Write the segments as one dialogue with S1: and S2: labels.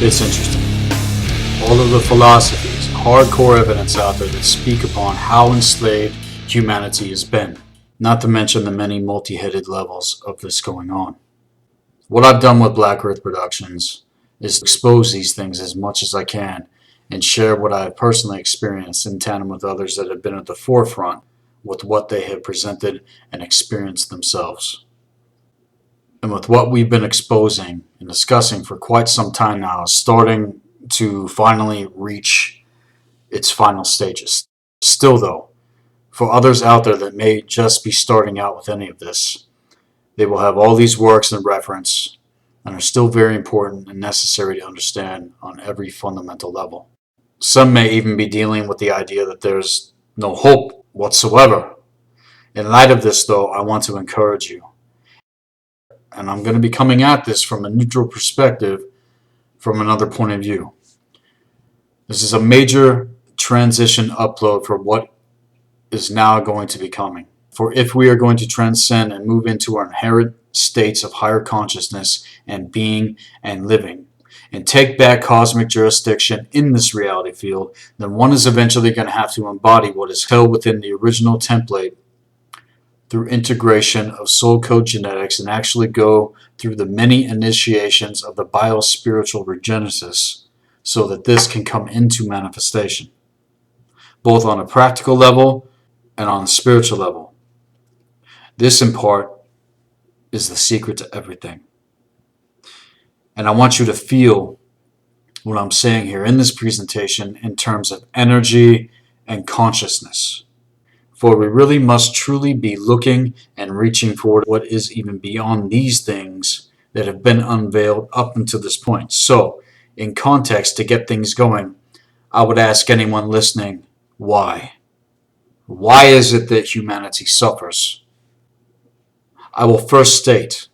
S1: It's interesting. All of the philosophies, hardcore evidence out there that speak upon how enslaved humanity has been, not to mention the many multi-headed levels of this going on. What I've done with Black Earth Productions is expose these things as much as I can and share what I have personally experienced in tandem with others that have been at the forefront with what they have presented and experienced themselves. And with what we've been exposing and discussing for quite some time now, starting to finally reach its final stages. Still though, for others out there that may just be starting out with any of this, they will have all these works in reference and are still very important and necessary to understand on every fundamental level. Some may even be dealing with the idea that there's no hope whatsoever. In light of this though, I want to encourage you. And I'm going to be coming at this from a neutral perspective, from another point of view. This is a major transition upload for what is now going to be coming. For if we are going to transcend and move into our inherent states of higher consciousness and being and living, and take back cosmic jurisdiction in this reality field, then one is eventually going to have to embody what is held within the original template through integration of soul code genetics and actually go through the many initiations of the biospiritual regenesis so that this can come into manifestation, both on a practical level and on a spiritual level. This, in part, is the secret to everything. And I want you to feel what I'm saying here in this presentation in terms of energy and consciousness. For we really must truly be looking and reaching for what is even beyond these things that have been unveiled up until this point. So, in context, to get things going, I would ask anyone listening, why? Why is it that humanity suffers? I will first state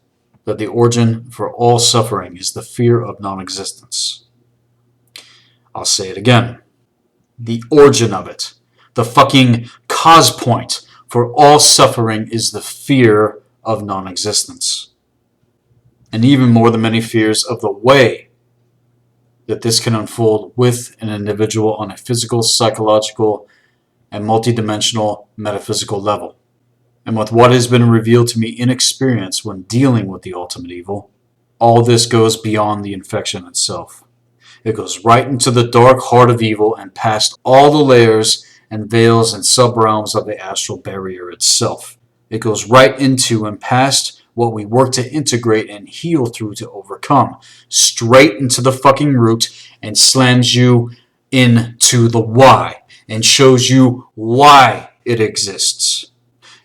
S1: that the origin for all suffering is the fear of non-existence. I'll say it again. The origin of it, the fucking cause point for all suffering is the fear of non-existence. And even more than many fears of the way that this can unfold with an individual on a physical, psychological, and multidimensional metaphysical level. And with what has been revealed to me in experience when dealing with the ultimate evil, all this goes beyond the infection itself. It goes right into the dark heart of evil and past all the layers and veils and sub-realms of the astral barrier itself. It goes right into and past what we work to integrate and heal through to overcome, straight into the fucking root, and slams you into the why and shows you why it exists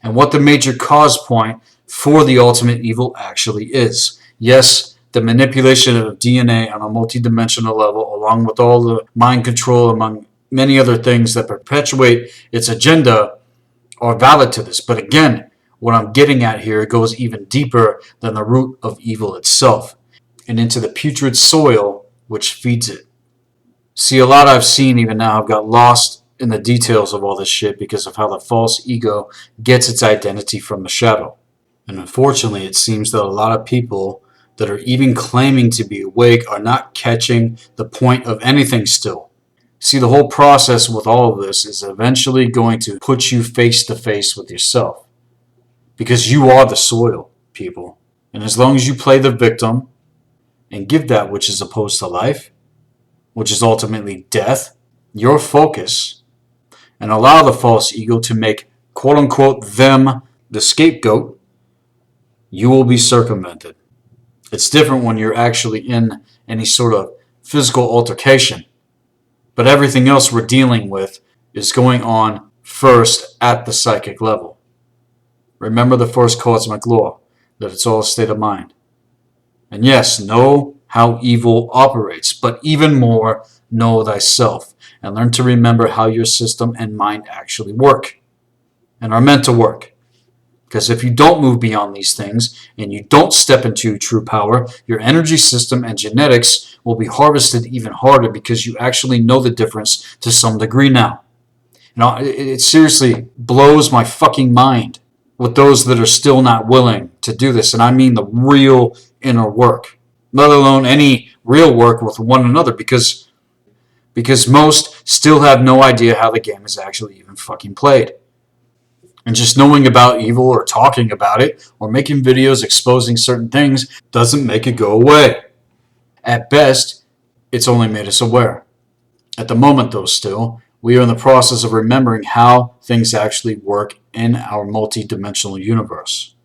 S1: and what the major cause point for the ultimate evil actually is. Yes, the manipulation of DNA on a multidimensional level, along with all the mind control among many other things that perpetuate its agenda, are valid to this. But again, what I'm getting at here goes even deeper than the root of evil itself and into the putrid soil which feeds it. See, a lot I've seen even now have got lost in the details of all this shit because of how the false ego gets its identity from the shadow. And unfortunately, it seems that a lot of people that are even claiming to be awake are not catching the point of anything still. See, the whole process with all of this is eventually going to put you face to face with yourself. Because you are the soil, people. And as long as you play the victim and give that which is opposed to life, which is ultimately death, your focus, and allow the false ego to make quote-unquote them the scapegoat, you will be circumvented. It's different when you're actually in any sort of physical altercation. But everything else we're dealing with is going on first at the psychic level. Remember the first cosmic law, that it's all a state of mind. And yes, know how evil operates, but even more, know thyself, and learn to remember how your system and mind actually work, and are meant to work. Because if you don't move beyond these things, and you don't step into true power, your energy system and genetics will be harvested even harder because you actually know the difference to some degree now. You know, it seriously blows my fucking mind with those that are still not willing to do this, and I mean the real inner work. let alone any real work with one another, because most still have no idea how the game is actually even fucking played. And just knowing about evil or talking about it or making videos exposing certain things doesn't make it go away. At best, it's only made us aware. At the moment, though, still, we are in the process of remembering how things actually work in our multi-dimensional universe.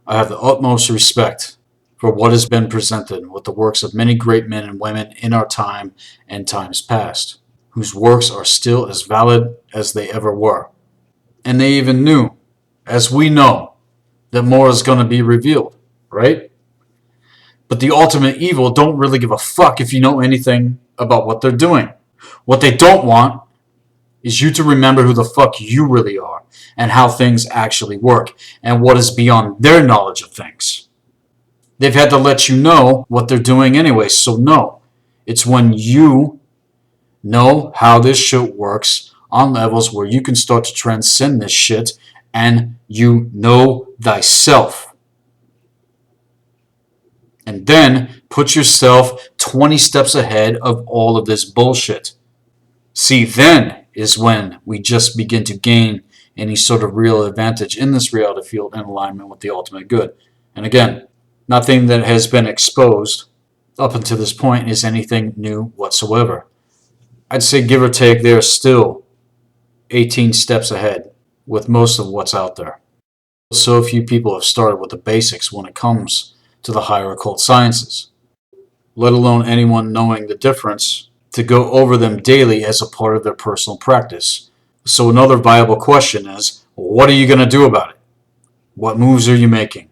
S1: I have the utmost respect for what has been presented with the works of many great men and women in our time and times past, whose works are still as valid as they ever were. And they even knew, as we know, that more is going to be revealed, right? But the ultimate evil don't really give a fuck if you know anything about what they're doing. What they don't want is you to remember who the fuck you really are and how things actually work and what is beyond their knowledge of things. They've had to let you know what they're doing anyway, so no. It's when you know how this shit works on levels where you can start to transcend this shit and you know thyself. And then put yourself 20 steps ahead of all of this bullshit. See, then is when we just begin to gain any sort of real advantage in this reality field in alignment with the ultimate good. And again, nothing that has been exposed up until this point is anything new whatsoever. I'd say give or take, they're still 18 steps ahead with most of what's out there. So few people have started with the basics when it comes to the higher occult sciences, let alone anyone knowing the difference to go over them daily as a part of their personal practice. So another viable question is, what are you going to do about it? What moves are you making?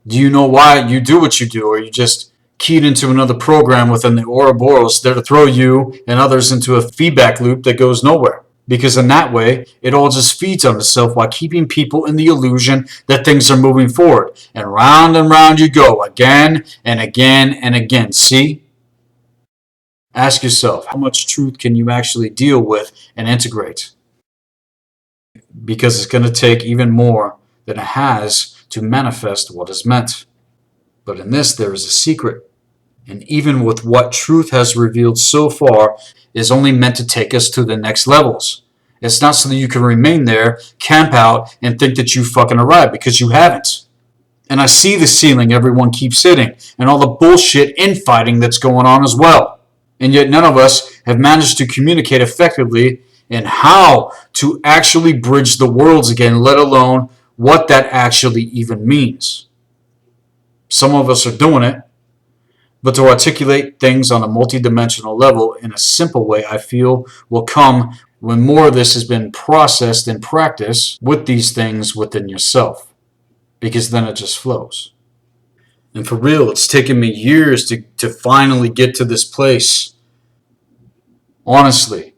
S1: Do you know why you do what you do, or are you just keyed into another program within the Ouroboros there to throw you and others into a feedback loop that goes nowhere? Because in that way, it all just feeds on itself while keeping people in the illusion that things are moving forward. And round you go, again and again and again. See? Ask yourself, how much truth can you actually deal with and integrate? Because it's going to take even more than it has to manifest what is meant. But in this, there is a secret. And even with what truth has revealed so far, is only meant to take us to the next levels. It's not so that you can remain there, camp out, and think that you fucking arrived, because you haven't. And I see the ceiling everyone keeps hitting, and all the bullshit infighting that's going on as well. And yet none of us have managed to communicate effectively in how to actually bridge the worlds again, let alone what that actually even means. Some of us are doing it, but to articulate things on a multidimensional level in a simple way, I feel, will come when more of this has been processed in practice with these things within yourself. Because then it just flows. And for real, it's taken me years to finally get to this place. Honestly.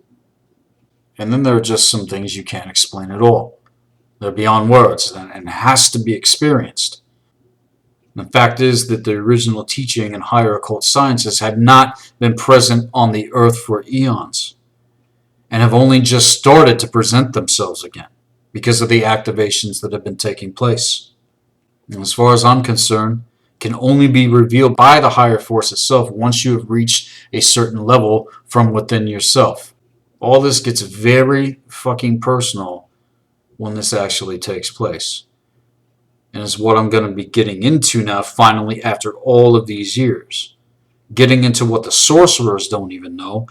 S1: And then there are just some things you can't explain at all. They're beyond words and has to be experienced. The fact is that the original teaching and higher occult sciences have not been present on the earth for eons and have only just started to present themselves again because of the activations that have been taking place. And as far as I'm concerned, can only be revealed by the higher force itself once you have reached a certain level from within yourself. All this gets very fucking personal when this actually takes place. And is what I'm going to be getting into now, finally, after all of these years. Getting into what the sorcerers don't even know,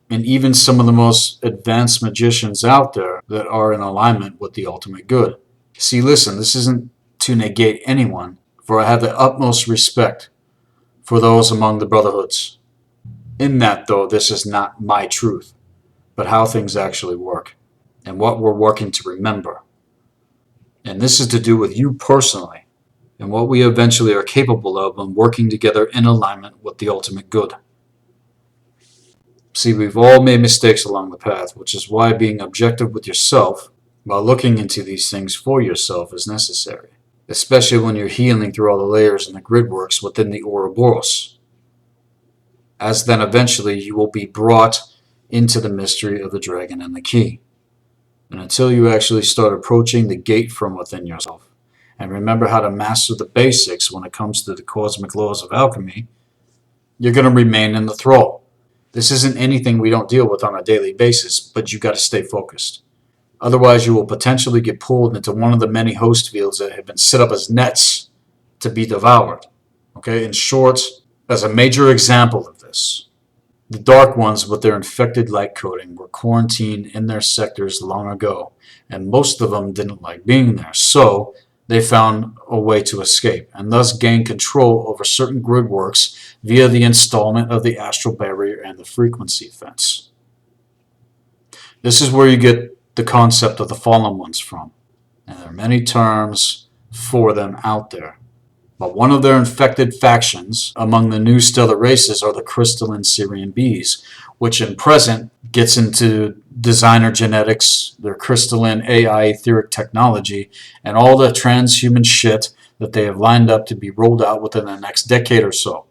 S1: and even some of the most advanced magicians out there that are in alignment with the ultimate good. See, listen, this isn't to negate anyone, for I have the utmost respect for those among the brotherhoods. In that, though, this is not my truth, but how things actually work, and what we're working to remember. And this is to do with you personally, and what we eventually are capable of when working together in alignment with the ultimate good. See, we've all made mistakes along the path, which is why being objective with yourself while looking into these things for yourself is necessary, especially when you're healing through all the layers and the grid works within the Ouroboros. As then eventually you will be brought into the mystery of the dragon and the key. And until you actually start approaching the gate from within yourself, and remember how to master the basics when it comes to the cosmic laws of alchemy, you're going to remain in the thrall. This isn't anything we don't deal with on a daily basis, but you got to stay focused. Otherwise, you will potentially get pulled into one of the many host fields that have been set up as nets to be devoured. Okay, in short, as a major example of this, the Dark Ones with their infected light coating were quarantined in their sectors long ago, and most of them didn't like being there, so they found a way to escape, and thus gain control over certain grid works via the installment of the astral barrier and the frequency fence. This is where you get the concept of the fallen ones from, and there are many terms for them out there. But one of their infected factions among the new stellar races are the crystalline Syrian bees, which in present gets into designer genetics, their crystalline AI etheric technology, and all the transhuman shit that they have lined up to be rolled out within the next decade or so.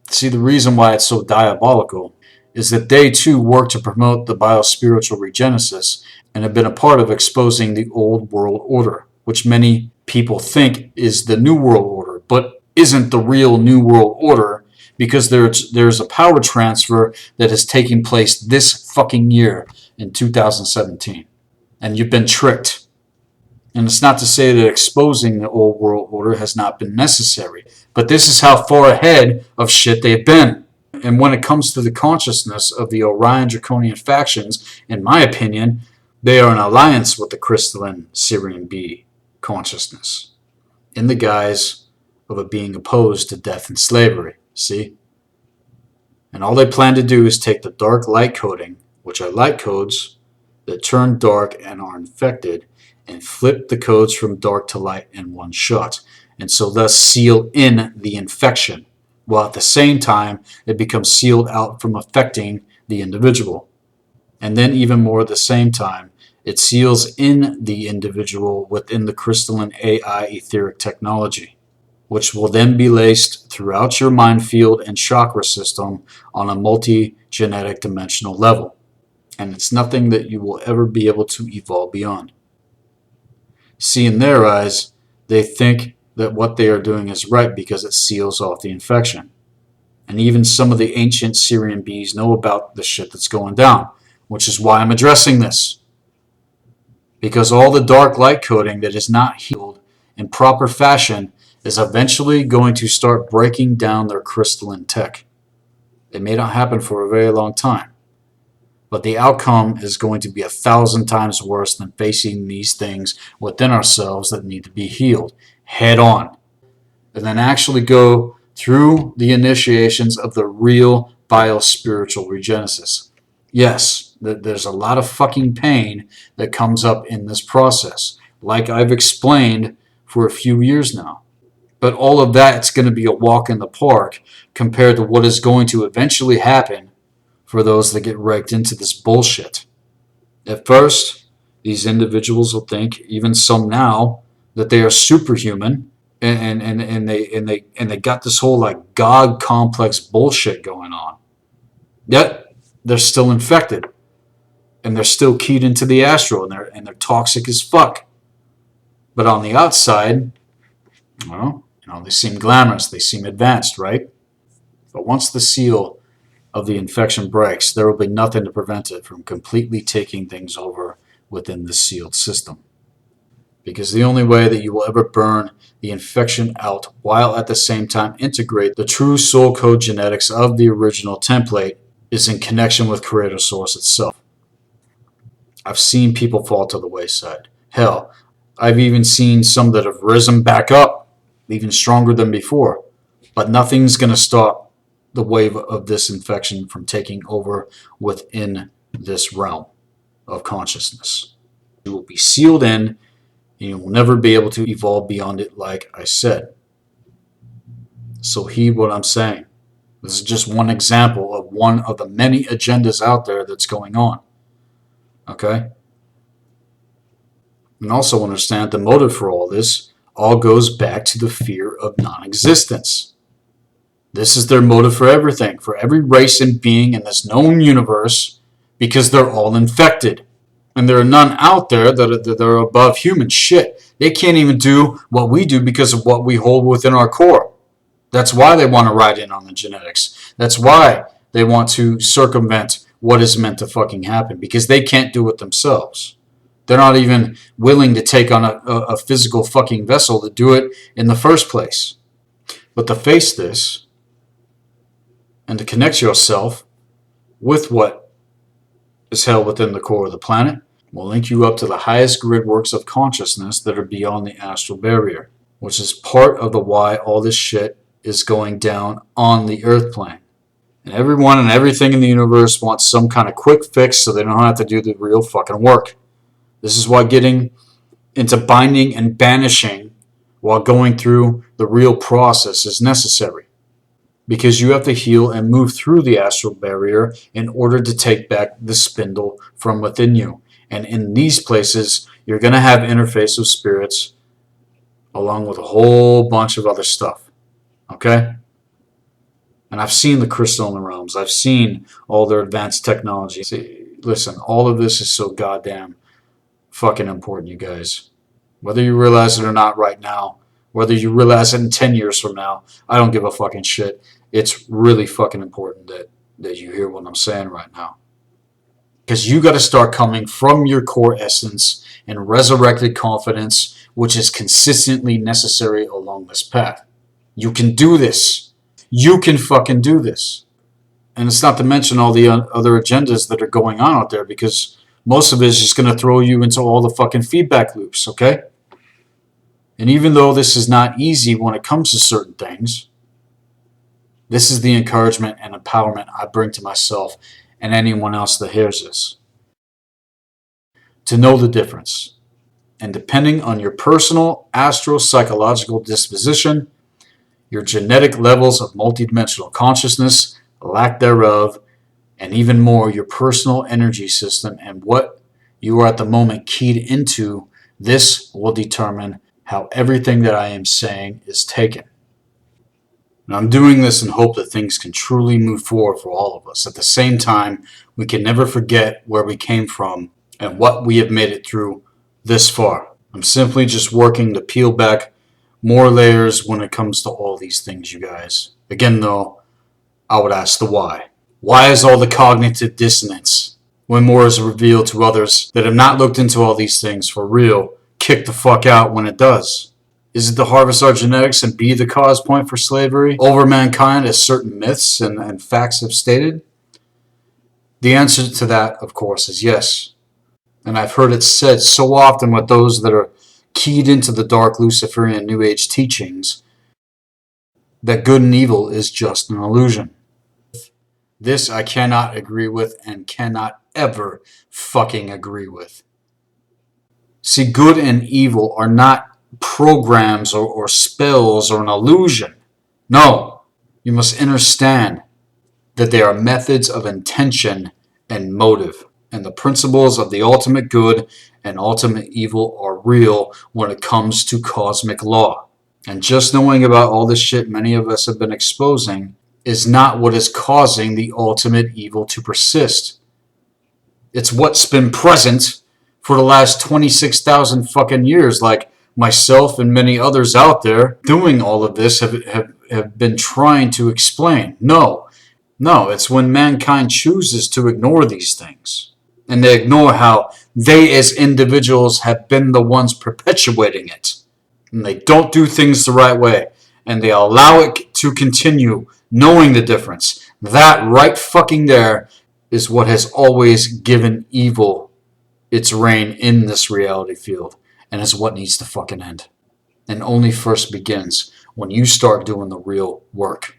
S1: See, the reason why it's so diabolical is that they too work to promote the biospiritual regenesis and have been a part of exposing the old world order, which many people think is the new world order, but isn't the real new world order, because there's a power transfer that is taking place this fucking year in 2017. And you've been tricked. And it's not to say that exposing the old world order has not been necessary, but this is how far ahead of shit they've been. And when it comes to the consciousness of the Orion Draconian factions, in my opinion, they are in alliance with the crystalline Syrian bee consciousness, in the guise of it being opposed to death and slavery. See? And all they plan to do is take the dark light coding, which are light codes that turn dark and are infected, and flip the codes from dark to light in one shot, and so thus seal in the infection, while at the same time it becomes sealed out from affecting the individual. And then even more at the same time, it seals in the individual within the crystalline AI etheric technology, which will then be laced throughout your mind field and chakra system on a multi-genetic dimensional level. And it's nothing that you will ever be able to evolve beyond. See, in their eyes, they think that what they are doing is right because it seals off the infection. And even some of the ancient Syrian bees know about the shit that's going down, which is why I'm addressing this. Because all the dark light coding that is not healed in proper fashion is eventually going to start breaking down their crystalline tech. It may not happen for a very long time, but the outcome is going to be 1,000 times worse than facing these things within ourselves that need to be healed head on, and then actually go through the initiations of the real biospiritual regenesis. Yes, there's a lot of fucking pain that comes up in this process, like I've explained for a few years now. But all of that's going to be a walk in the park compared to what is going to eventually happen for those that get raked into this bullshit. At first, these individuals will think, even some now, that they are superhuman, and they got this whole like God complex bullshit going on. Yet they're still infected, and they're still keyed into the astral, and they're toxic as fuck. But on the outside, well, they seem glamorous, they seem advanced, right? But once the seal of the infection breaks, there will be nothing to prevent it from completely taking things over within the sealed system. Because the only way that you will ever burn the infection out while at the same time integrate the true soul code genetics of the original template is in connection with Creator Source itself. I've seen people fall to the wayside. Hell, I've even seen some that have risen back up, even stronger than before. But nothing's going to stop the wave of this infection from taking over within this realm of consciousness. You will be sealed in, and you will never be able to evolve beyond it, like I said. So heed what I'm saying. This is just one example of one of the many agendas out there that's going on. Okay? And also understand the motive for all this all goes back to the fear of non-existence. This is their motive for everything, for every race and being in this known universe, because they're all infected. And there are none out there that are above human shit. They can't even do what we do because of what we hold within our core. That's why they want to ride in on the genetics. That's why they want to circumvent what is meant to fucking happen, because they can't do it themselves. They're not even willing to take on a physical fucking vessel to do it in the first place. But to face this and to connect yourself with what is held within the core of the planet will link you up to the highest grid works of consciousness that are beyond the astral barrier, which is part of the why all this shit is going down on the earth plane. And everyone and everything in the universe wants some kind of quick fix so they don't have to do the real fucking work. This is why getting into binding and banishing while going through the real process is necessary. Because you have to heal and move through the astral barrier in order to take back the spindle from within you. And in these places, you're going to have interface with spirits along with a whole bunch of other stuff. Okay? And I've seen the crystalline realms. I've seen all their advanced technology. See, listen, all of this is so goddamn fucking important, you guys. Whether you realize it or not right now, whether you realize it in 10 years from now, I don't give a fucking shit. It's really fucking important that you hear what I'm saying right now. Because you got to start coming from your core essence and resurrected confidence, which is consistently necessary along this path. You can do this. You can fucking do this. And it's not to mention all the other agendas that are going on out there, because most of it is just going to throw you into all the fucking feedback loops, okay? And even though this is not easy when it comes to certain things, this is the encouragement and empowerment I bring to myself and anyone else that hears this. To know the difference. And depending on your personal astro-psychological disposition, your genetic levels of multidimensional consciousness, lack thereof, and even more, your personal energy system and what you are at the moment keyed into, this will determine how everything that I am saying is taken. And I'm doing this in hope that things can truly move forward for all of us. At the same time, we can never forget where we came from and what we have made it through this far. I'm simply just working to peel back more layers when it comes to all these things, you guys. Again, though, I would ask the why. Why is all the cognitive dissonance when more is revealed to others that have not looked into all these things for real, kick the fuck out when it does? Is it to harvest our genetics and be the cause point for slavery over mankind, as certain myths and facts have stated? The answer to that, of course, is yes. And I've heard it said so often with those that are keyed into the dark Luciferian New Age teachings that good and evil is just an illusion. This I cannot agree with and cannot ever fucking agree with. See, good and evil are not programs or spells or an illusion. No, you must understand that they are methods of intention and motive. And the principles of the ultimate good and ultimate evil are real when it comes to cosmic law. And just knowing about all this shit many of us have been exposing is not what is causing the ultimate evil to persist. It's what's been present for the last 26,000 fucking years. Like myself and many others out there doing all of this have been trying to explain. No, it's when mankind chooses to ignore these things. And they ignore how they as individuals have been the ones perpetuating it. And they don't do things the right way. And they allow it to continue, knowing the difference. That right fucking there is what has always given evil its reign in this reality field. And is what needs to fucking end. And only first begins when you start doing the real work.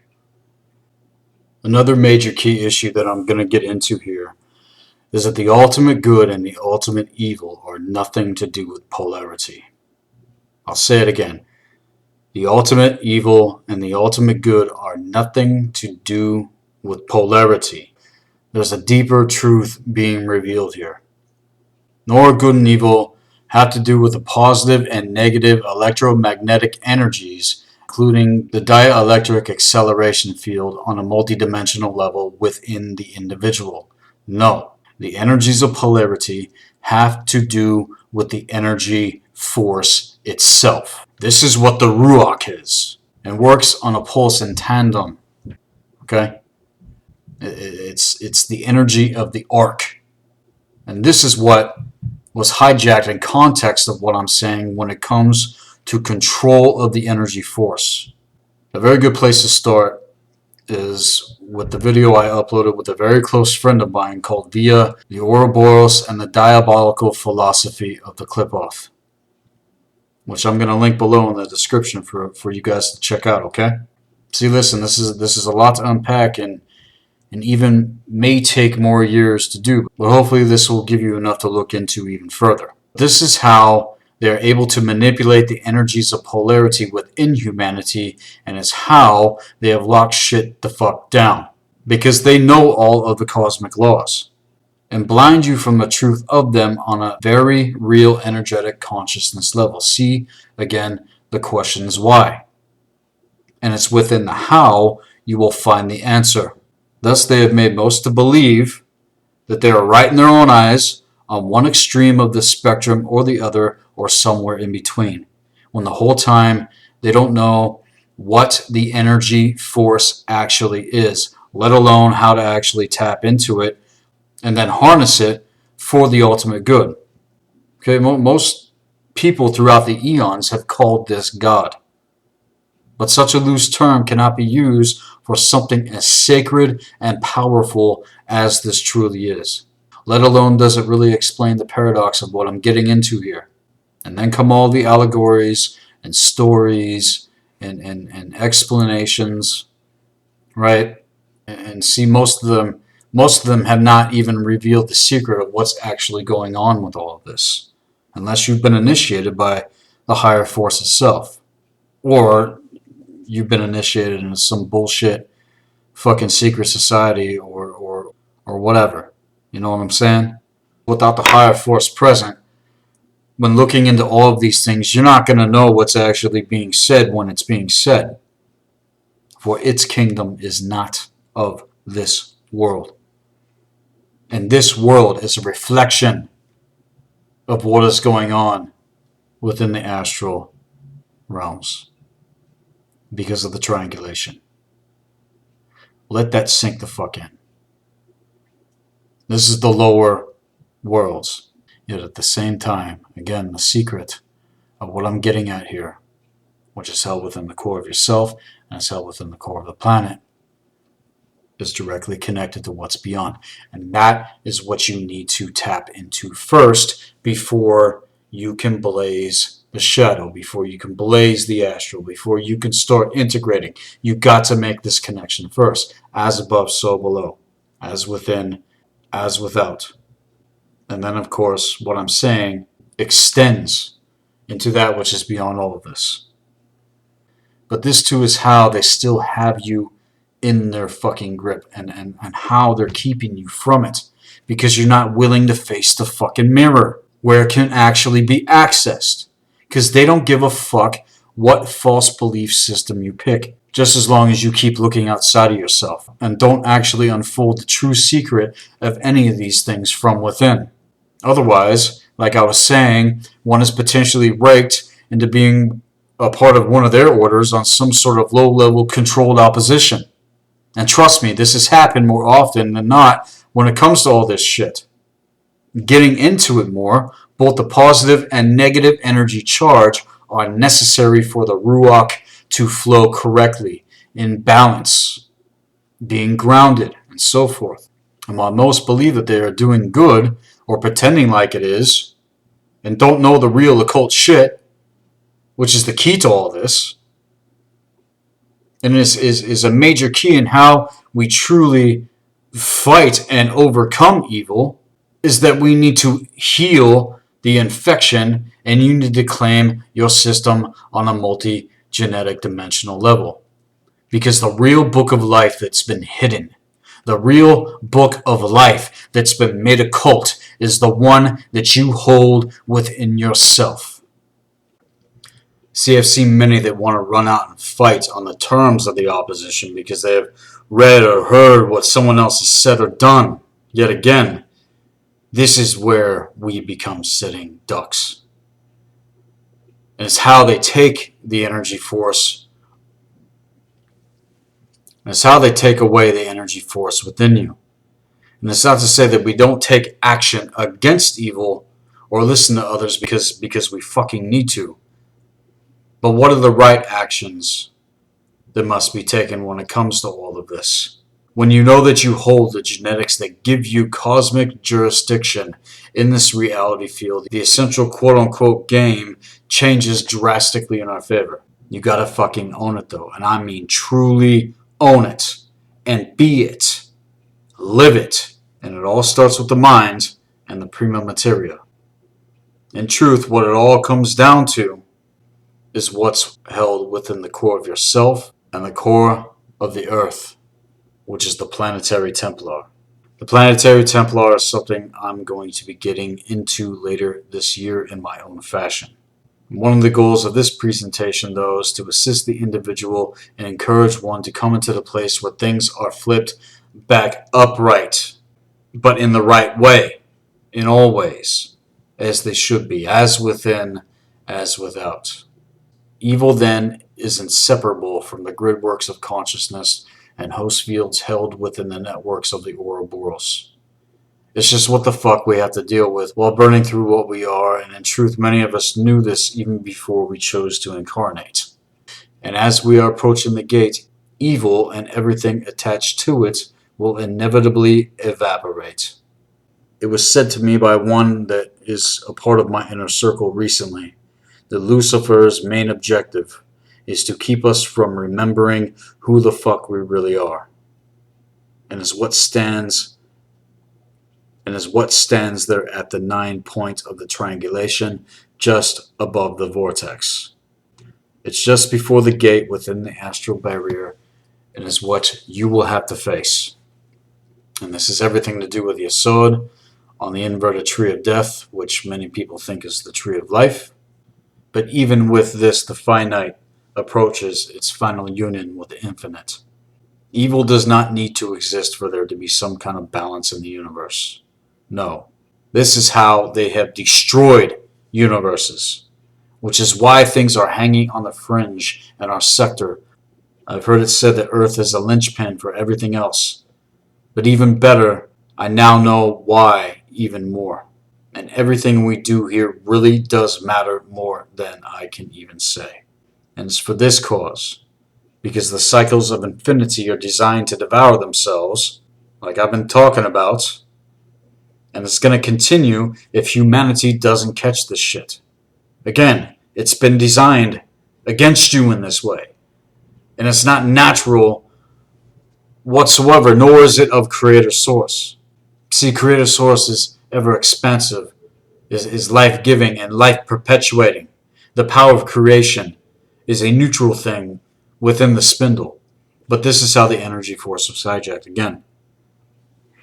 S1: Another major key issue that I'm going to get into here is that the ultimate good and the ultimate evil are nothing to do with polarity. I'll say it again. The ultimate evil and the ultimate good are nothing to do with polarity. There's a deeper truth being revealed here. Nor good and evil have to do with the positive and negative electromagnetic energies, including the dielectric acceleration field on a multidimensional level within the individual. No. The energies of polarity have to do with the energy force itself. This is what the Ruach is, and works on a pulse in tandem. Okay? It's the energy of the arc. And this is what was hijacked in context of what I'm saying when it comes to control of the energy force. A very good place to start is with the video I uploaded with a very close friend of mine called Via the Ouroboros and the Diabolical Philosophy of the Clip-Off, which I'm going to link below in the description for you guys to check out, okay? See, listen, this is a lot to unpack and even may take more years to do, but hopefully this will give you enough to look into even further. This is how they're able to manipulate the energies of polarity within humanity, and it's how they have locked shit the fuck down. Because they know all of the cosmic laws and blind you from the truth of them on a very real energetic consciousness level. See, again, the question is why. And it's within the how you will find the answer. Thus, they have made most to believe that they are right in their own eyes on one extreme of the spectrum or the other, or somewhere in between, when the whole time they don't know what the energy force actually is, let alone how to actually tap into it and then harness it for the ultimate good. Okay, most people throughout the eons have called this God. But such a loose term cannot be used for something as sacred and powerful as this truly is. Let alone does it really explain the paradox of what I'm getting into here. And then come all the allegories and stories and explanations, right? And see, most of them have not even revealed the secret of what's actually going on with all of this, unless you've been initiated by the higher force itself, or you've been initiated into some bullshit fucking secret society or whatever. You know what I'm saying? Without the higher force present, when looking into all of these things, you're not going to know what's actually being said when it's being said. For its kingdom is not of this world. And this world is a reflection of what is going on within the astral realms because of the triangulation. Let that sink the fuck in. This is the lower worlds. Yet at the same time, again, the secret of what I'm getting at here, which is held within the core of yourself and is held within the core of the planet, is directly connected to what's beyond. And that is what you need to tap into first before you can blaze the shadow, before you can blaze the astral, before you can start integrating. You got to make this connection first. As above, so below. As within, as without. And then, of course, what I'm saying extends into that which is beyond all of this. But this too is how they still have you in their fucking grip, and how they're keeping you from it. Because you're not willing to face the fucking mirror where it can actually be accessed. Because they don't give a fuck what false belief system you pick, just as long as you keep looking outside of yourself and don't actually unfold the true secret of any of these things from within. Otherwise, like I was saying, one is potentially raked into being a part of one of their orders on some sort of low-level controlled opposition. And trust me, this has happened more often than not when it comes to all this shit. Getting into it more, both the positive and negative energy charge are necessary for the Ruach to flow correctly, in balance, being grounded, and so forth. And while most believe that they are doing good, or pretending like it is, and don't know the real occult shit, which is the key to all this, and is a major key in how we truly fight and overcome evil, is that we need to heal the infection, and you need to claim your system on a multi-genetic dimensional level. Because the real book of life that's been hidden, the real book of life that's been made occult, is the one that you hold within yourself. See, I've seen many that want to run out and fight on the terms of the opposition because they have read or heard what someone else has said or done. Yet again, this is where we become sitting ducks. And it's how they take the energy force And it's how they take away the energy force within you. And it's not to say that we don't take action against evil or listen to others because we fucking need to. But what are the right actions that must be taken when it comes to all of this? When you know that you hold the genetics that give you cosmic jurisdiction in this reality field, the essential quote-unquote game changes drastically in our favor. You gotta fucking own it though, and I mean truly own it and be it. Live it. And it all starts with the mind and the prima materia. In truth, what it all comes down to is what's held within the core of yourself and the core of the earth, which is the planetary Templar. The planetary Templar is something I'm going to be getting into later this year in my own fashion. One of the goals of this presentation, though, is to assist the individual and encourage one to come into the place where things are flipped back upright, but in the right way, in all ways, as they should be, as within, as without. Evil, then, is inseparable from the grid works of consciousness and host fields held within the networks of the Ouroboros. It's just what the fuck we have to deal with while burning through what we are, and in truth, many of us knew this even before we chose to incarnate. And as we are approaching the gate, evil and everything attached to it will inevitably evaporate. It was said to me by one that is a part of my inner circle recently that Lucifer's main objective is to keep us from remembering who the fuck we really are, and is what stands there at the 9 point of the triangulation just above the vortex. It's just before the gate within the astral barrier, and is what you will have to face. And this has everything to do with Yesod on the inverted tree of death, which many people think is the tree of life. But even with this, the finite approaches its final union with the infinite. Evil does not need to exist for there to be some kind of balance in the universe. No. This is how they have destroyed universes, which is why things are hanging on the fringe in our sector. I've heard it said that Earth is a linchpin for everything else. But even better, I now know why even more. And everything we do here really does matter more than I can even say. And it's for this cause, because the cycles of infinity are designed to devour themselves, like I've been talking about, and it's going to continue if humanity doesn't catch this shit. Again, it's been designed against you in this way. And it's not natural whatsoever, nor is it of creator source. See, creator source is ever expansive, is life-giving and life-perpetuating. The power of creation is a neutral thing within the spindle. But this is how the energy force was hijacked again.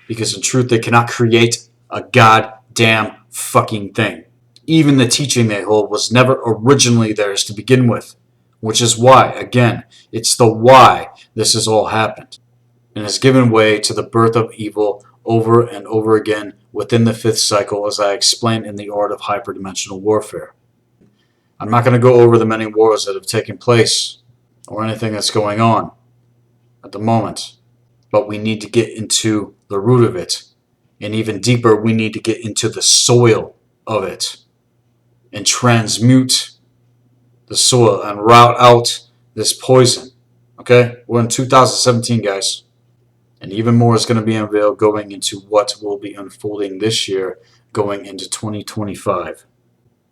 S1: Because in truth, they cannot create a goddamn fucking thing. Even the teaching they hold was never originally theirs to begin with. Which is why, again, it's the why this has all happened. And has given way to the birth of evil over and over again within the fifth cycle, as I explained in the art of hyperdimensional warfare. I'm not going to go over the many wars that have taken place or anything that's going on at the moment, but we need to get into the root of it, and even deeper, we need to get into the soil of it and transmute the soil and rout out this poison. Okay, we're in 2017, guys. And even more is going to be unveiled going into what will be unfolding this year, going into 2025,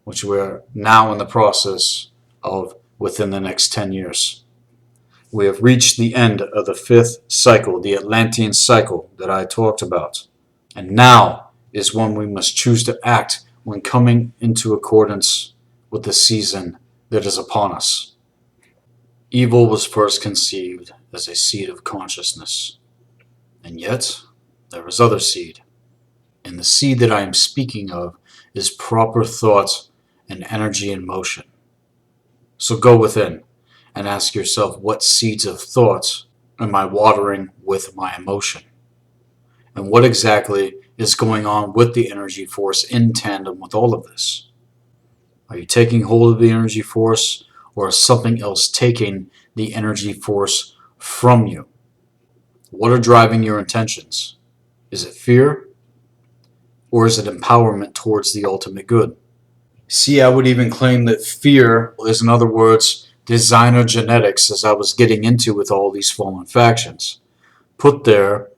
S1: which we're now in the process of within the next 10 years. We have reached the end of the fifth cycle, the Atlantean cycle that I talked about. And now is when we must choose to act when coming into accordance with the season that is upon us. Evil was first conceived as a seed of consciousness. And yet, there is other seed. And the seed that I am speaking of is proper thought and energy in motion. So go within and ask yourself, what seeds of thought am I watering with my emotion? And what exactly is going on with the energy force in tandem with all of this? Are you taking hold of the energy force, or is something else taking the energy force from you? What are driving your intentions? Is it fear? Or is it empowerment towards the ultimate good? See, I would even claim that fear is, in other words, designer genetics, as I was getting into with all these fallen factions, put there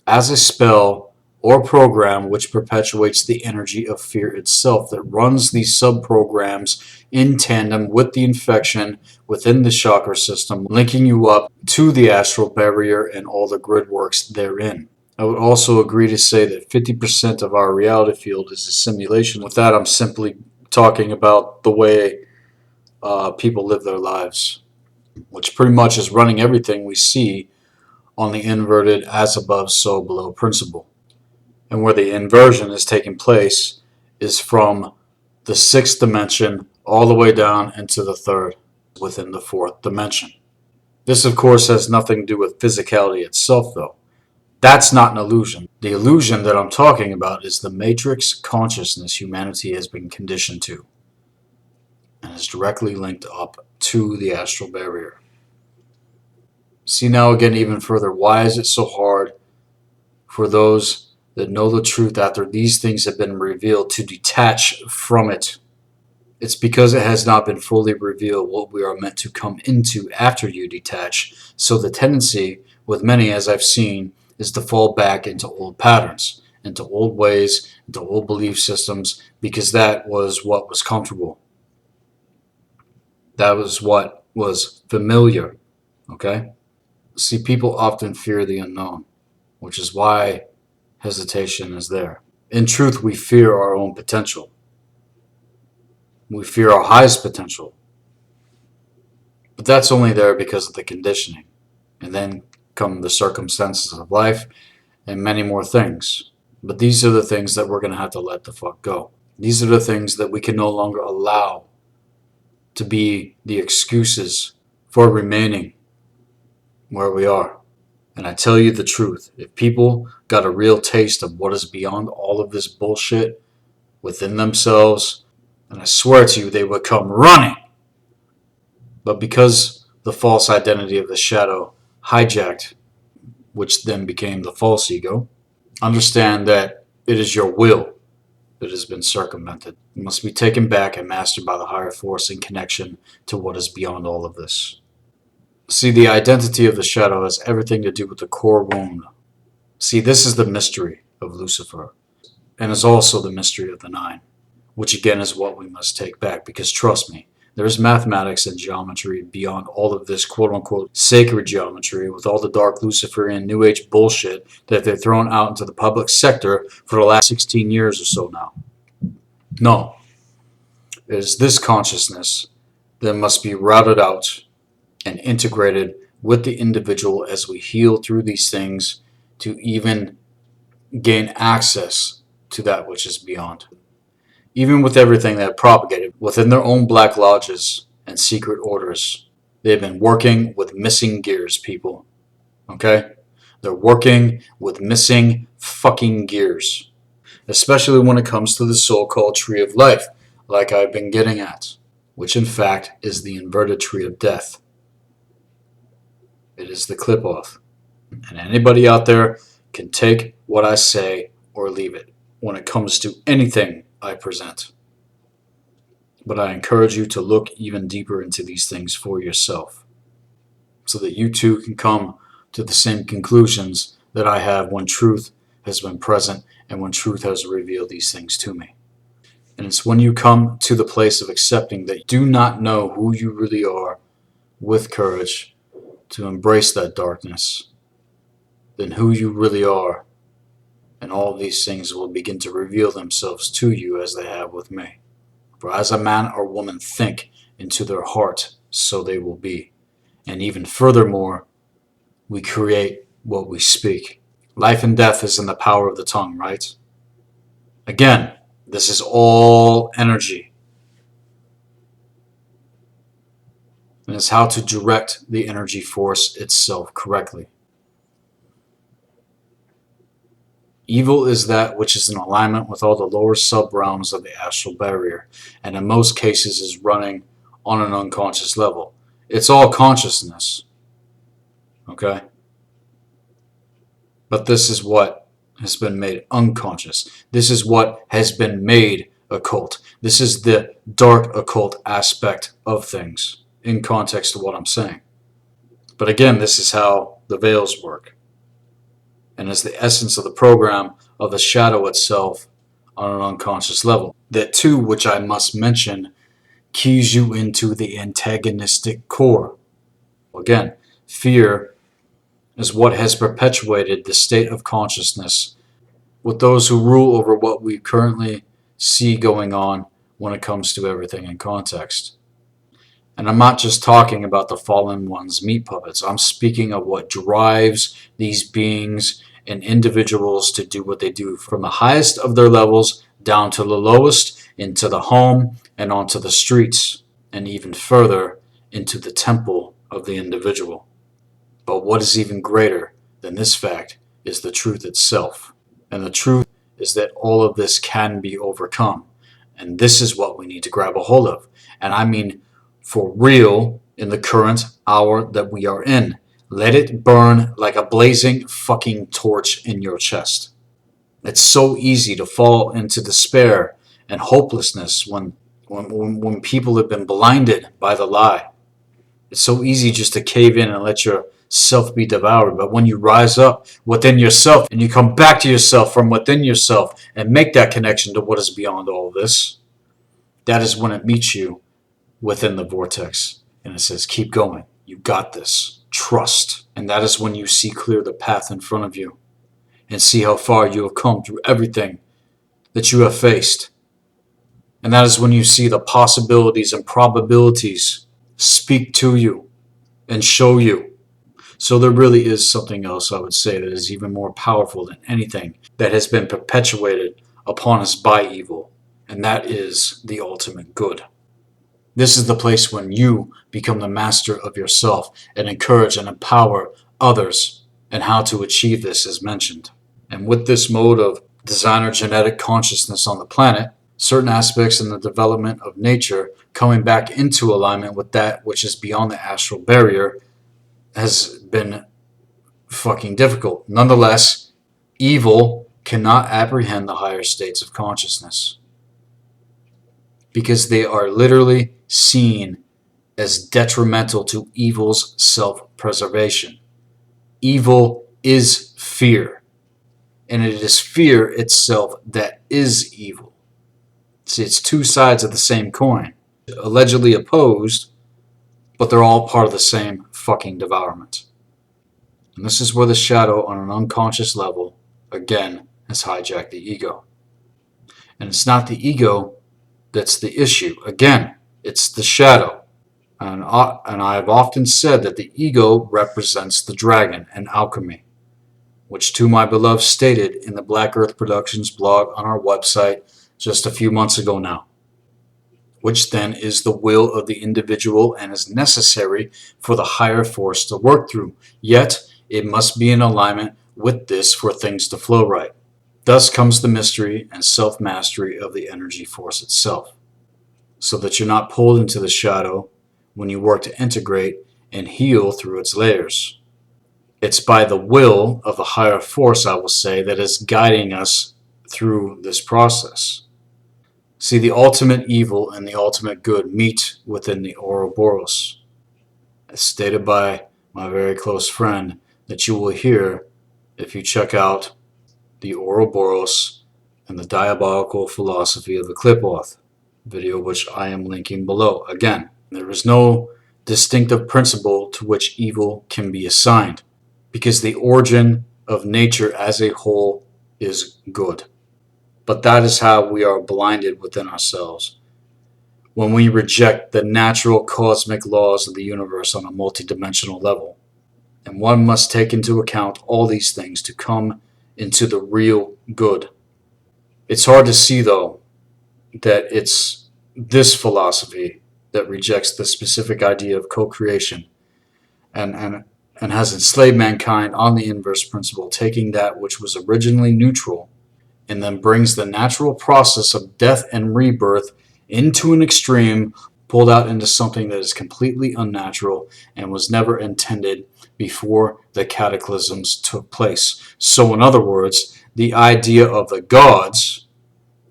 S1: as a spell or program which perpetuates the energy of fear itself, that runs these sub-programs in tandem with the infection within the chakra system, linking you up to the astral barrier and all the grid works therein. I would also agree to say that 50% of our reality field is a simulation. With that, I'm simply talking about the way people live their lives, which pretty much is running everything we see on the inverted as above, so below principle. And where the inversion is taking place is from the sixth dimension all the way down into the third within the fourth dimension. This, of course, has nothing to do with physicality itself, though. That's not an illusion. The illusion that I'm talking about is the matrix consciousness humanity has been conditioned to, and is directly linked up to the astral barrier. See now again even further, why is it so hard for those that know the truth after these things have been revealed to detach from it? It's because it has not been fully revealed what we are meant to come into after you detach. So the tendency with many, as I've seen, is to fall back into old patterns, into old ways, into old belief systems, because that was what was comfortable. That was what was familiar, okay? See, people often fear the unknown, which is why hesitation is there. In truth, we fear our own potential. We fear our highest potential. But that's only there because of the conditioning. And then come the circumstances of life and many more things. But these are the things that we're going to have to let the fuck go. These are the things that we can no longer allow to be the excuses for remaining where we are. And I tell you the truth, if people got a real taste of what is beyond all of this bullshit within themselves, and I swear to you, they would come running. But because the false identity of the shadow hijacked, which then became the false ego, understand that it is your will that has been circumvented. It must be taken back and mastered by the higher force in connection to what is beyond all of this. See, the identity of the shadow has everything to do with the core wound. See, this is the mystery of Lucifer, and is also the mystery of the Nine, which again is what we must take back, because trust me, there is mathematics and geometry beyond all of this quote-unquote sacred geometry with all the dark Luciferian New Age bullshit that they've thrown out into the public sector for the last 16 years or so now. No. It is this consciousness that must be routed out and integrated with the individual as we heal through these things to even gain access to that which is beyond. Even with everything they have propagated within their own black lodges and secret orders, they've been working with missing gears, people. Okay? They're working with missing fucking gears. Especially when it comes to the so-called tree of life, like I've been getting at, which in fact is the inverted tree of death. It is the clip-off. And anybody out there can take what I say or leave it when it comes to anything I present. But I encourage you to look even deeper into these things for yourself, so that you too can come to the same conclusions that I have when truth has been present and when truth has revealed these things to me. And it's when you come to the place of accepting that you do not know who you really are with courage to embrace that darkness, then who you really are, and all of these things will begin to reveal themselves to you as they have with me. For as a man or woman think into their heart, so they will be. And even furthermore, we create what we speak. Life and death is in the power of the tongue, right? Again, this is all energy. And it's how to direct the energy force itself correctly. Evil is that which is in alignment with all the lower sub-realms of the astral barrier, and in most cases is running on an unconscious level. It's all consciousness. Okay? But this is what has been made unconscious. This is what has been made occult. This is the dark occult aspect of things in context to what I'm saying. But again, this is how the veils work. And is the essence of the program of the shadow itself on an unconscious level. That too, which I must mention, keys you into the antagonistic core. Again, fear is what has perpetuated the state of consciousness with those who rule over what we currently see going on when it comes to everything in context. And I'm not just talking about the fallen ones' meat puppets. I'm speaking of what drives these beings and individuals to do what they do, from the highest of their levels down to the lowest, into the home and onto the streets, and even further into the temple of the individual. But what is even greater than this fact is the truth itself. And the truth is that all of this can be overcome. And this is what we need to grab a hold of. And I mean for real in the current hour that we are in. Let it burn like a blazing fucking torch in your chest. It's so easy to fall into despair and hopelessness when people have been blinded by the lie. It's so easy just to cave in and let yourself be devoured. But when you rise up within yourself and you come back to yourself from within yourself and make that connection to what is beyond all this, that is when it meets you within the vortex. And it says, keep going. You got this. Trust. And that is when you see clear the path in front of you and see how far you have come through everything that you have faced. And that is when you see the possibilities and probabilities speak to you and show you. So there really is something else, I would say, that is even more powerful than anything that has been perpetuated upon us by evil, and that is the ultimate good. This is the place when you become the master of yourself and encourage and empower others and how to achieve this as mentioned. And with this mode of designer genetic consciousness on the planet, certain aspects in the development of nature coming back into alignment with that which is beyond the astral barrier has been fucking difficult. Nonetheless, evil cannot apprehend the higher states of consciousness because they are literally seen as detrimental to evil's self-preservation. Evil is fear, and it is fear itself that is evil. See, it's two sides of the same coin, allegedly opposed, but they're all part of the same fucking devourment. And this is where the shadow on an unconscious level, again, has hijacked the ego. And it's not the ego that's the issue. Again, it's the shadow. And I have often said that the ego represents the dragon and alchemy, which to my beloved stated in the Black Earth Productions blog on our website just a few months ago now, which then is the will of the individual and is necessary for the higher force to work through. Yet, it must be in alignment with this for things to flow right. Thus comes the mystery and self-mastery of the energy force itself, so that you're not pulled into the shadow when you work to integrate and heal through its layers. It's by the will of the higher force, I will say, that is guiding us through this process. See, the ultimate evil and the ultimate good meet within the Ouroboros, as stated by my very close friend, that you will hear if you check out the Ouroboros and the Diabolical Philosophy of the Qliphoth video, which I am linking below. Again, there is no distinctive principle to which evil can be assigned, because the origin of nature as a whole is good. But that is how we are blinded within ourselves when we reject the natural cosmic laws of the universe on a multidimensional level. And one must take into account all these things to come into the real good. It's hard to see, though, that it's this philosophy that rejects the specific idea of co-creation and has enslaved mankind on the inverse principle, taking that which was originally neutral and then brings the natural process of death and rebirth into an extreme pulled out into something that is completely unnatural and was never intended before the cataclysms took place. So, in other words, the idea of the gods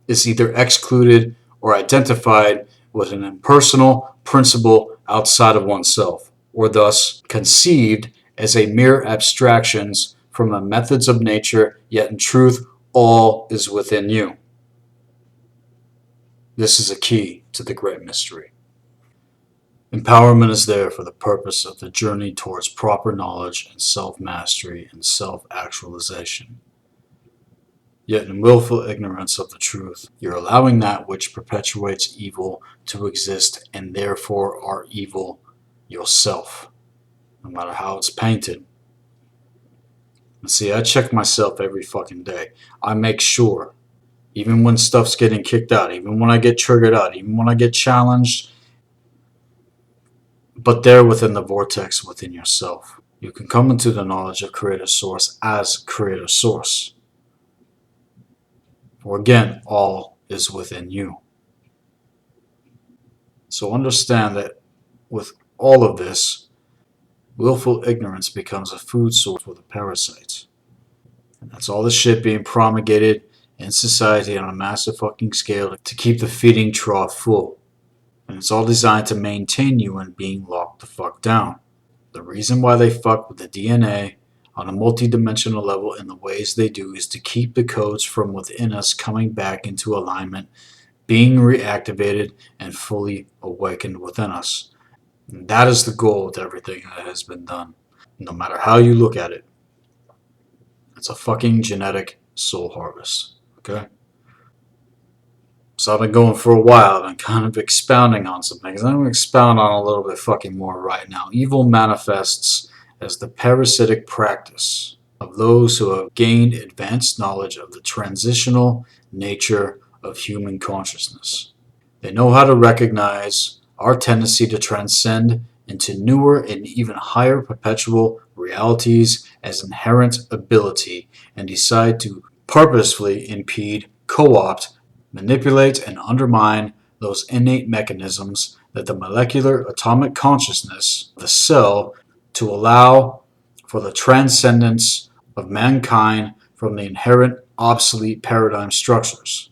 S1: is either excluded or identified with an impersonal principle outside of oneself, or thus conceived as a mere abstractions from the methods of nature, yet in truth all is within you. This is a key to the great mystery. Empowerment is there for the purpose of the journey towards proper knowledge and self-mastery and self-actualization. Yet in willful ignorance of the truth, you're allowing that which perpetuates evil to exist and therefore are evil yourself, no matter how it's painted. And see, I check myself every fucking day. I make sure, even when stuff's getting kicked out, even when I get triggered out, even when I get challenged, but there within the vortex within yourself, you can come into the knowledge of Creator Source as Creator Source. For again, all is within you. So understand that with all of this, willful ignorance becomes a food source for the parasites. And that's all the shit being promulgated in society on a massive fucking scale to keep the feeding trough full. And it's all designed to maintain you in being locked the fuck down. The reason why they fuck with the DNA on a multi-dimensional level in the ways they do is to keep the codes from within us coming back into alignment, being reactivated and fully awakened within us. And that is the goal with everything that has been done, no matter how you look at it. It's a fucking genetic soul harvest, okay? So I've been going for a while. I've been kind of expounding on some things. I'm going to expound on a little bit fucking more right now. Evil manifests as the parasitic practice of those who have gained advanced knowledge of the transitional nature of human consciousness. They know how to recognize our tendency to transcend into newer and even higher perpetual realities as inherent ability and decide to purposefully impede, co-opt, manipulate, and undermine those innate mechanisms that the molecular atomic consciousness of the cell to allow for the transcendence of mankind from the inherent obsolete paradigm structures.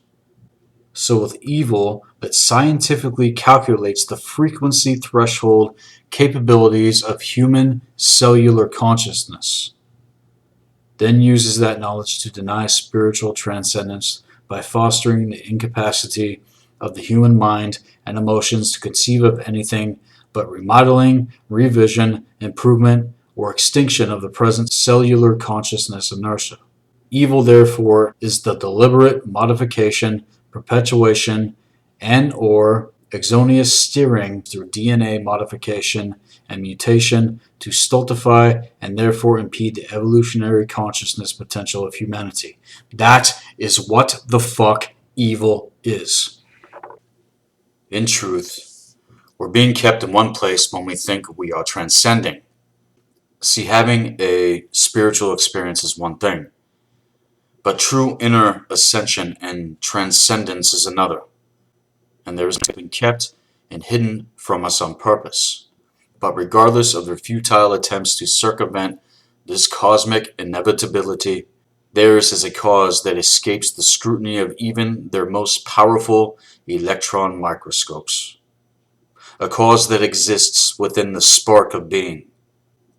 S1: So with evil that scientifically calculates the frequency threshold capabilities of human cellular consciousness, then uses that knowledge to deny spiritual transcendence by fostering the incapacity of the human mind and emotions to conceive of anything but remodeling, revision, improvement, or extinction of the present cellular consciousness inertia. Evil, therefore, is the deliberate modification, perpetuation, and or exoneous steering through DNA modification and mutation to stultify and therefore impede the evolutionary consciousness potential of humanity. That is what the fuck evil is. In truth, we're being kept in one place when we think we are transcending. See, having a spiritual experience is one thing, but true inner ascension and transcendence is another. And there is been kept and hidden from us on purpose. But regardless of their futile attempts to circumvent this cosmic inevitability, theirs is a cause that escapes the scrutiny of even their most powerful electron microscopes. A cause that exists within the spark of being,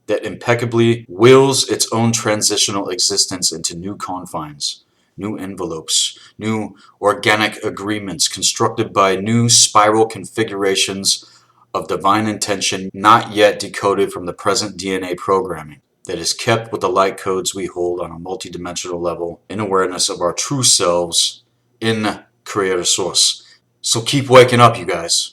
S1: that impeccably wills its own transitional existence into new confines, new envelopes, new organic agreements constructed by new spiral configurations of divine intention not yet decoded from the present DNA programming, that is kept with the light codes we hold on a multidimensional level in awareness of our true selves in Creator Source. So keep waking up, you guys.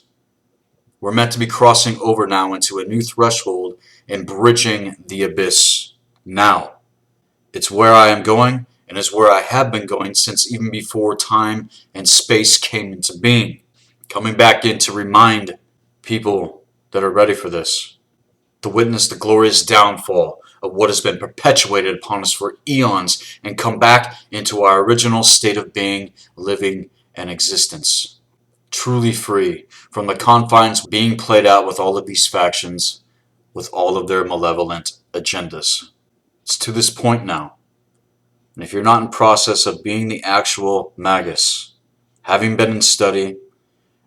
S1: We're meant to be crossing over now into a new threshold and bridging the abyss now. It's where I am going, and is where I have been going since even before time and space came into being. Coming back in to remind people that are ready for this, to witness the glorious downfall of what has been perpetuated upon us for eons and come back into our original state of being, living, and existence. truly free from the confines being played out with all of these factions, with all of their malevolent agendas. It's to this point now. And if you're not in process of being the actual magus, having been in study,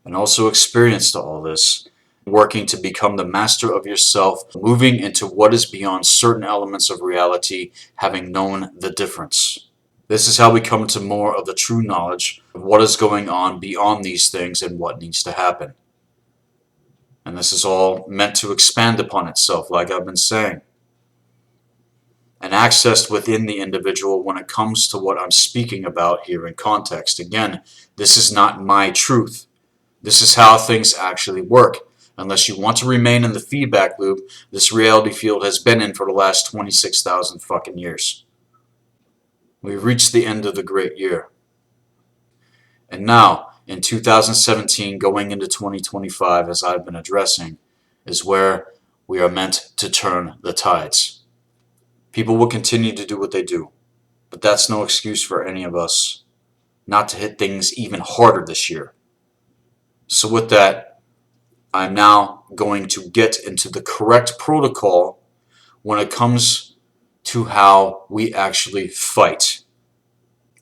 S1: and also experienced all this, working to become the master of yourself, moving into what is beyond certain elements of reality, having known the difference. This is how we come to more of the true knowledge of what is going on beyond these things and what needs to happen. And this is all meant to expand upon itself, like I've been saying, and accessed within the individual when it comes to what I'm speaking about here in context. Again, this is not my truth. This is how things actually work. Unless you want to remain in the feedback loop this reality field has been in for the last 26,000 fucking years. We've reached the end of the great year. And now, in 2017, going into 2025, as I've been addressing, is where we are meant to turn the tides. People will continue to do what they do, but that's no excuse for any of us not to hit things even harder this year. So with that, I'm now going to get into the correct protocol when it comes to how we actually fight.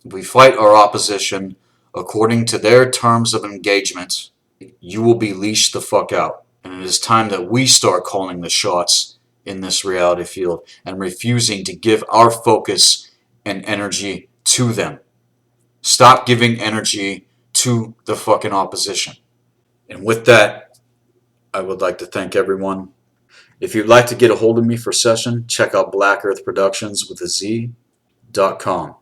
S1: We fight our opposition according to their terms of engagement. You will be leashed the fuck out. And it is time that we start calling the shots in this reality field and refusing to give our focus and energy to them. Stop giving energy to the fucking opposition. And with that, I would like to thank everyone. If you'd like to get a hold of me for session, check out blackearthproductions with a Z.com.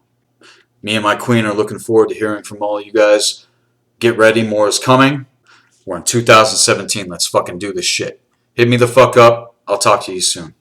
S1: Me and my queen are looking forward to hearing from all you guys. Get ready, more is coming. We're in 2017. Let's fucking do this shit. Hit me the fuck up. I'll talk to you soon.